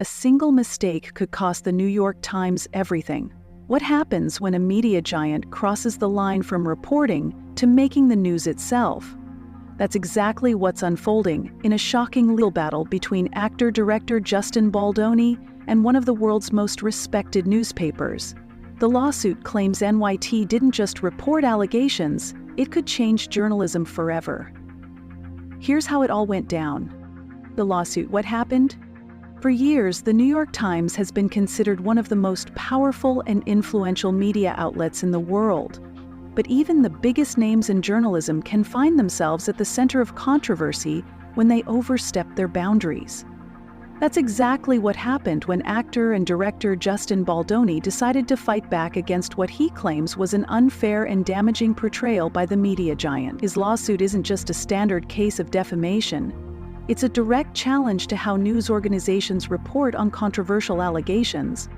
a single mistake could cost the New York Times everything. What happens when a media giant crosses the line from reporting to making the news itself? That's exactly what's unfolding in a shocking legal battle between actor-director Justin Baldoni and one of the world's most respected newspapers. The lawsuit claims NYT didn't just report allegations, it could change journalism forever. Here's how it all went down. The lawsuit, what happened? For years, the New York Times has been considered one of the most powerful and influential media outlets in the world. But even the biggest names in journalism can find themselves at the center of controversy when they overstep their boundaries. That's exactly what happened when actor and director Justin Baldoni decided to fight back against what he claims was an unfair and damaging portrayal by the media giant. His lawsuit isn't just a standard case of defamation. It's a direct challenge to how news organizations report on controversial allegations.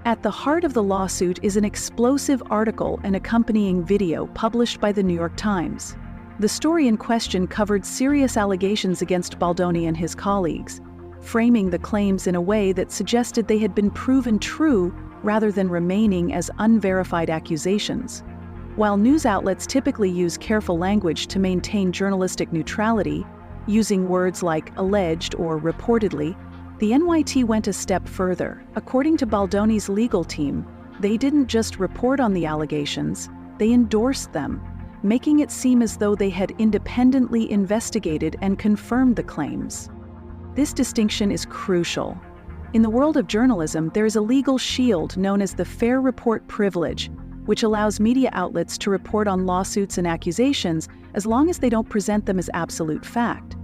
At the heart of the lawsuit is an explosive article and accompanying video published by the New York Times. The story in question covered serious allegations against Baldoni and his colleagues, framing the claims in a way that suggested they had been proven true rather than remaining as unverified accusations. While news outlets typically use careful language to maintain journalistic neutrality, using words like alleged or reportedly, the NYT went a step further. According to Baldoni's legal team, they didn't just report on the allegations, they endorsed them, making it seem as though they had independently investigated and confirmed the claims. This distinction is crucial. In the world of journalism, there is a legal shield known as the fair report privilege, which allows media outlets to report on lawsuits and accusations as long as they don't present them as absolute fact.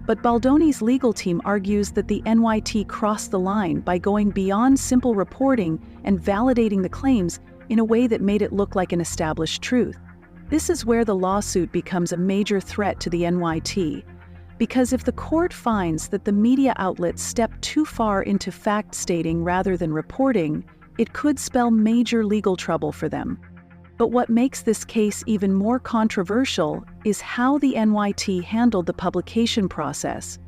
But Baldoni's legal team argues that the NYT crossed the line by going beyond simple reporting and validating the claims in a way that made it look like an established truth. This is where the lawsuit becomes a major threat to the NYT, because if the court finds that the media outlets stepped too far into fact-stating rather than reporting, it could spell major legal trouble for them. But what makes this case even more controversial is how the NYT handled the publication process.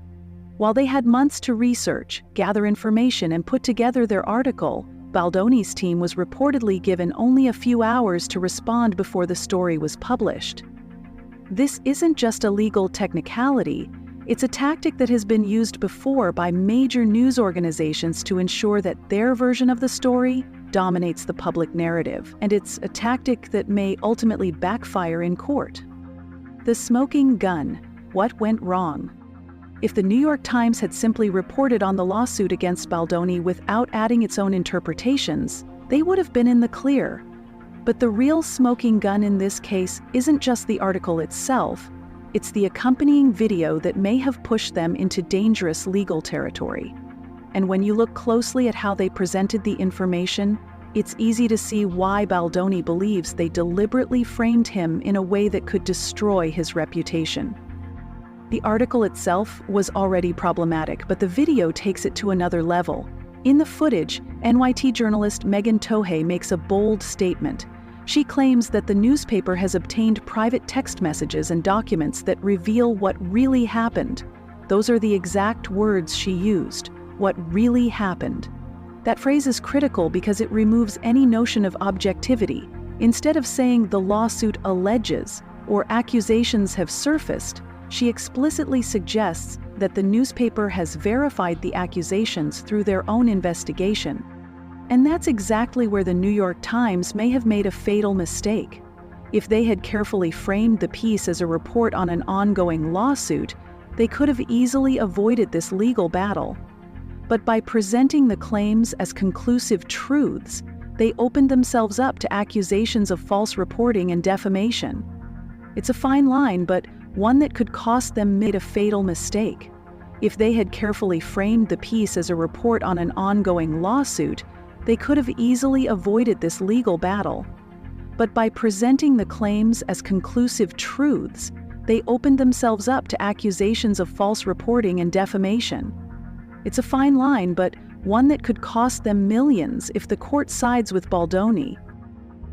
While they had months to research, gather information, and put together their article, Baldoni's team was reportedly given only a few hours to respond before the story was published. This isn't just a legal technicality, it's a tactic that has been used before by major news organizations to ensure that their version of the story dominates the public narrative, and it's a tactic that may ultimately backfire in court. The smoking gun. What went wrong? If the New York Times had simply reported on the lawsuit against Baldoni without adding its own interpretations, they would have been in the clear. But the real smoking gun in this case isn't just the article itself, it's the accompanying video that may have pushed them into dangerous legal territory. And when you look closely at how they presented the information, it's easy to see why Baldoni believes they deliberately framed him in a way that could destroy his reputation. The article itself was already problematic, but the video takes it to another level. In the footage, NYT journalist Megan Tohey makes a bold statement. She claims that the newspaper has obtained private text messages and documents that reveal what really happened. Those are the exact words she used, what really happened. That phrase is critical because it removes any notion of objectivity. Instead of saying the lawsuit alleges or accusations have surfaced, she explicitly suggests that the newspaper has verified the accusations through their own investigation. And that's exactly where the New York Times may have made a fatal mistake. If they had carefully framed the piece as a report on an ongoing lawsuit, they could have easily avoided this legal battle. But by presenting the claims as conclusive truths, they opened themselves up to accusations of false reporting and defamation. It's a fine line, but one that could cost them a fatal mistake. If they had carefully framed the piece as a report on an ongoing lawsuit, they could have easily avoided this legal battle. But by presenting the claims as conclusive truths, they opened themselves up to accusations of false reporting and defamation. It's a fine line, but one that could cost them millions if the court sides with Baldoni.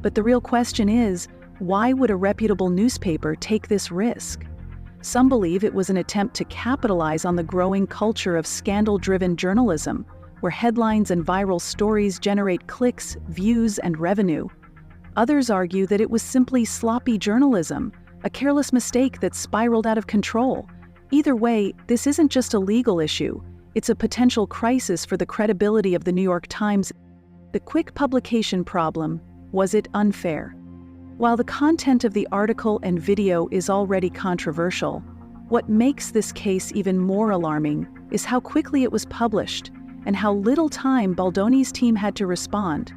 But the real question is, why would a reputable newspaper take this risk? Some believe it was an attempt to capitalize on the growing culture of scandal-driven journalism, where headlines and viral stories generate clicks, views, and revenue. Others argue that it was simply sloppy journalism, a careless mistake that spiraled out of control. Either way, this isn't just a legal issue, it's a potential crisis for the credibility of the New York Times. The quick publication problem: was it unfair? While the content of the article and video is already controversial, what makes this case even more alarming is how quickly it was published and how little time Baldoni's team had to respond.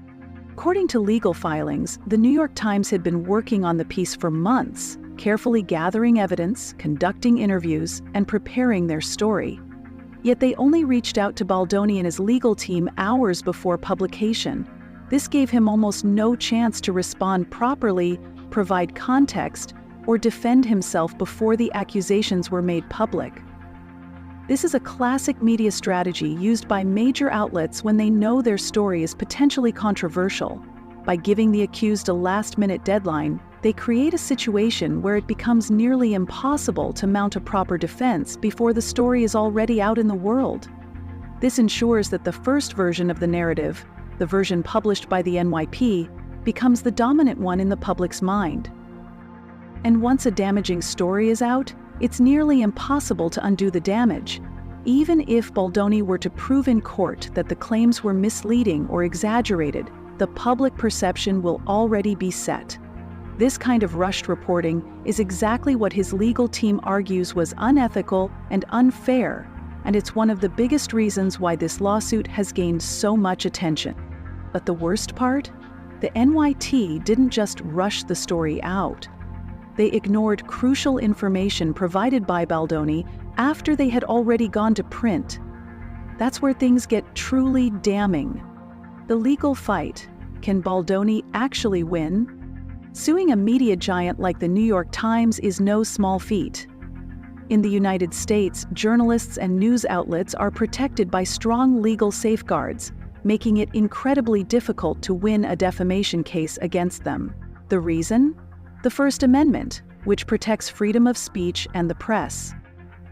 According to legal filings, the New York Times had been working on the piece for months, carefully gathering evidence, conducting interviews, and preparing their story. Yet they only reached out to Baldoni and his legal team hours before publication. This gave him almost no chance to respond properly, provide context, or defend himself before the accusations were made public. This is a classic media strategy used by major outlets when they know their story is potentially controversial. By giving the accused a last-minute deadline, they create a situation where it becomes nearly impossible to mount a proper defense before the story is already out in the world. This ensures that the first version of the narrative, the version published by the NYP, becomes the dominant one in the public's mind. And once a damaging story is out, it's nearly impossible to undo the damage. Even if Baldoni were to prove in court that the claims were misleading or exaggerated, the public perception will already be set. This kind of rushed reporting is exactly what his legal team argues was unethical and unfair, and it's one of the biggest reasons why this lawsuit has gained so much attention. But the worst part? The NYT didn't just rush the story out. They ignored crucial information provided by Baldoni after they had already gone to print. That's where things get truly damning. The legal fight: can Baldoni actually win? Suing a media giant like the New York Times is no small feat. In the United States, journalists and news outlets are protected by strong legal safeguards, making it incredibly difficult to win a defamation case against them. The reason? The First Amendment, which protects freedom of speech and the press.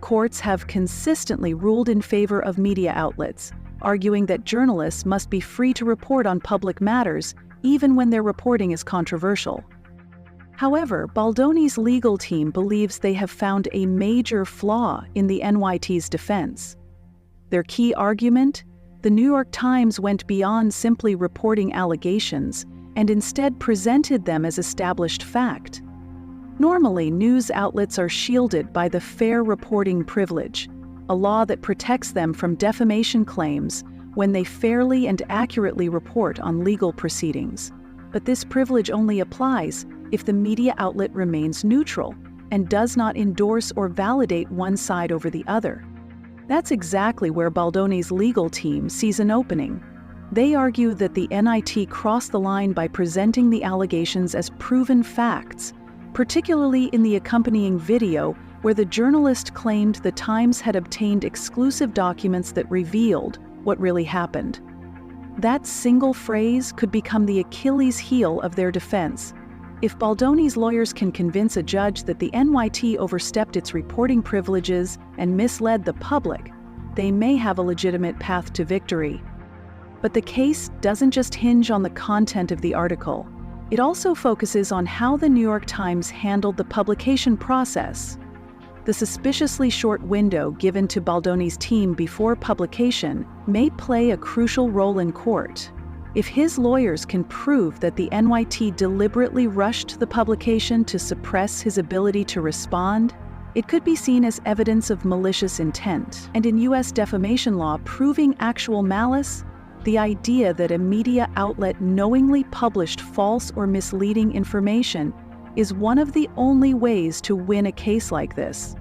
Courts have consistently ruled in favor of media outlets, arguing that journalists must be free to report on public matters, even when their reporting is controversial. However, Baldoni's legal team believes they have found a major flaw in the NYT's defense. Their key argument? The New York Times went beyond simply reporting allegations and instead presented them as established fact. Normally, news outlets are shielded by the fair reporting privilege, a law that protects them from defamation claims when they fairly and accurately report on legal proceedings. But this privilege only applies if the media outlet remains neutral and does not endorse or validate one side over the other. That's exactly where Baldoni's legal team sees an opening. They argue that the NIT crossed the line by presenting the allegations as proven facts, particularly in the accompanying video where the journalist claimed the Times had obtained exclusive documents that revealed what really happened. That single phrase could become the Achilles heel of their defense. If Baldoni's lawyers can convince a judge that the NYT overstepped its reporting privileges and misled the public, they may have a legitimate path to victory. But the case doesn't just hinge on the content of the article. It also focuses on how the New York Times handled the publication process. The suspiciously short window given to Baldoni's team before publication may play a crucial role in court. If his lawyers can prove that the NYT deliberately rushed the publication to suppress his ability to respond, it could be seen as evidence of malicious intent. And in U.S. defamation law, proving actual malice, the idea that a media outlet knowingly published false or misleading information is one of the only ways to win a case like this.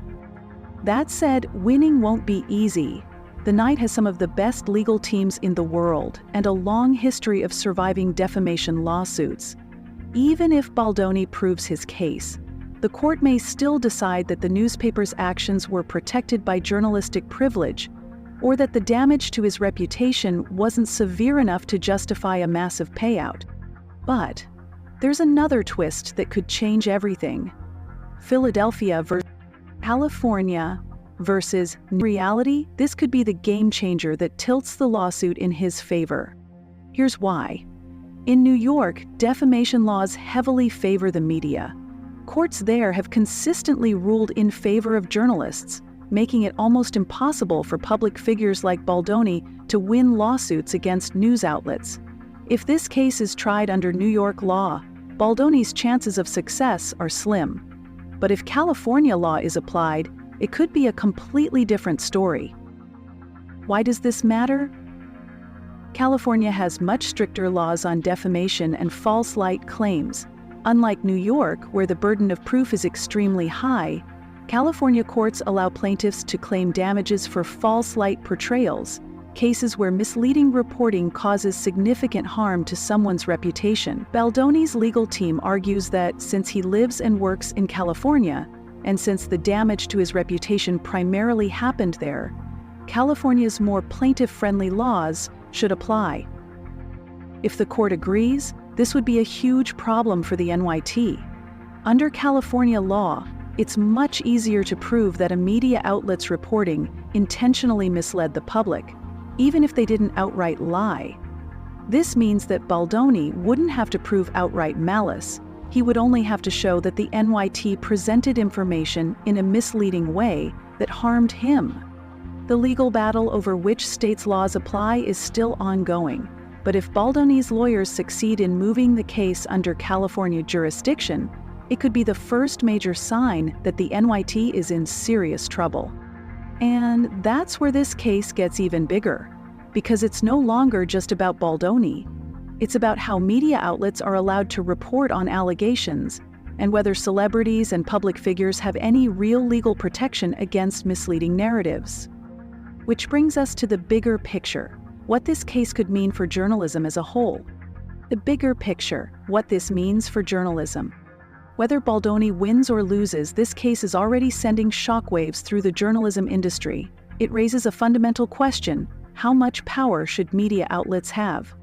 That said, winning won't be easy. The Knight has some of the best legal teams in the world and a long history of surviving defamation lawsuits. Even if Baldoni proves his case, the court may still decide that the newspaper's actions were protected by journalistic privilege, or that the damage to his reputation wasn't severe enough to justify a massive payout. But there's another twist that could change everything. Philadelphia versus California, versus reality, this could be the game changer that tilts the lawsuit in his favor. Here's why. In New York, defamation laws heavily favor the media. Courts there have consistently ruled in favor of journalists, making it almost impossible for public figures like Baldoni to win lawsuits against news outlets. If this case is tried under New York law, Baldoni's chances of success are slim. But if California law is applied, it could be a completely different story. Why does this matter? California has much stricter laws on defamation and false light claims. Unlike New York, where the burden of proof is extremely high, California courts allow plaintiffs to claim damages for false light portrayals, cases where misleading reporting causes significant harm to someone's reputation. Baldoni's legal team argues that since he lives and works in California, and since the damage to his reputation primarily happened there, California's more plaintiff-friendly laws should apply. If the court agrees, this would be a huge problem for the NYT. Under California law, it's much easier to prove that a media outlet's reporting intentionally misled the public, even if they didn't outright lie. This means that Baldoni wouldn't have to prove outright malice. He would only have to show that the NYT presented information in a misleading way that harmed him. The legal battle over which state's laws apply is still ongoing, but if Baldoni's lawyers succeed in moving the case under California jurisdiction, it could be the first major sign that the NYT is in serious trouble. And that's where this case gets even bigger, because it's no longer just about Baldoni. It's about how media outlets are allowed to report on allegations, and whether celebrities and public figures have any real legal protection against misleading narratives. Which brings us to the bigger picture, what this case could mean for journalism as a whole. The bigger picture, what this means for journalism. Whether Baldoni wins or loses, this case is already sending shockwaves through the journalism industry. It raises a fundamental question: how much power should media outlets have?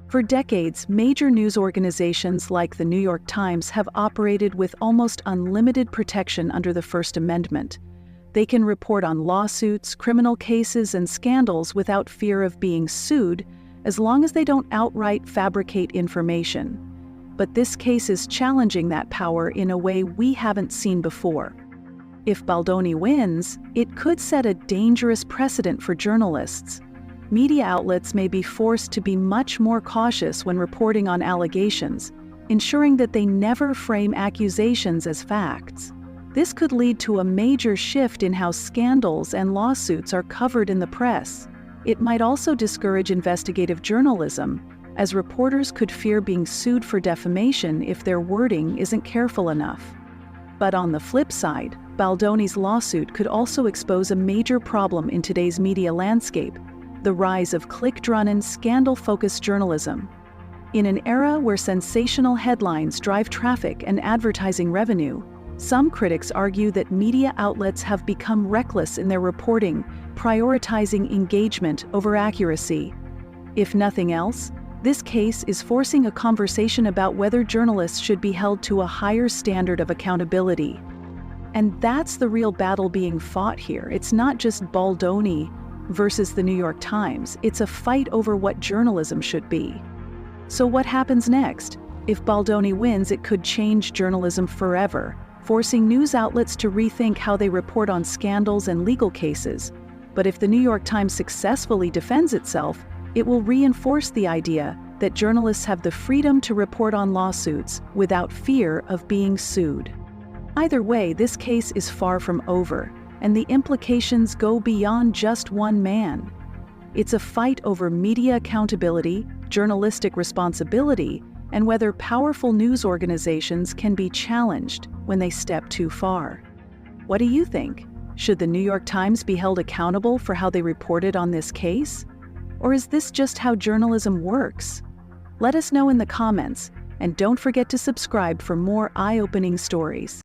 For decades, major news organizations like the New York Times have operated with almost unlimited protection under the First Amendment. They can report on lawsuits, criminal cases, and scandals without fear of being sued, as long as they don't outright fabricate information. But this case is challenging that power in a way we haven't seen before. If Baldoni wins, it could set a dangerous precedent for journalists. Media outlets may be forced to be much more cautious when reporting on allegations, ensuring that they never frame accusations as facts. This could lead to a major shift in how scandals and lawsuits are covered in the press. It might also discourage investigative journalism, as reporters could fear being sued for defamation if their wording isn't careful enough. But on the flip side, Baldoni's lawsuit could also expose a major problem in today's media landscape: the rise of click-driven, scandal-focused journalism. In an era where sensational headlines drive traffic and advertising revenue, some critics argue that media outlets have become reckless in their reporting, prioritizing engagement over accuracy. If nothing else, this case is forcing a conversation about whether journalists should be held to a higher standard of accountability. And that's the real battle being fought here. It's not just Baldoni versus the New York Times. It's a fight over what journalism should be. So what happens next? If Baldoni wins, it could change journalism forever, forcing news outlets to rethink how they report on scandals and legal cases. But if the New York Times successfully defends itself, it will reinforce the idea that journalists have the freedom to report on lawsuits without fear of being sued. Either way, this case is far from over, and the implications go beyond just one man. It's a fight over media accountability, journalistic responsibility, and whether powerful news organizations can be challenged when they step too far. What do you think? Should the New York Times be held accountable for how they reported on this case? Or is this just how journalism works? Let us know in the comments, and don't forget to subscribe for more eye-opening stories.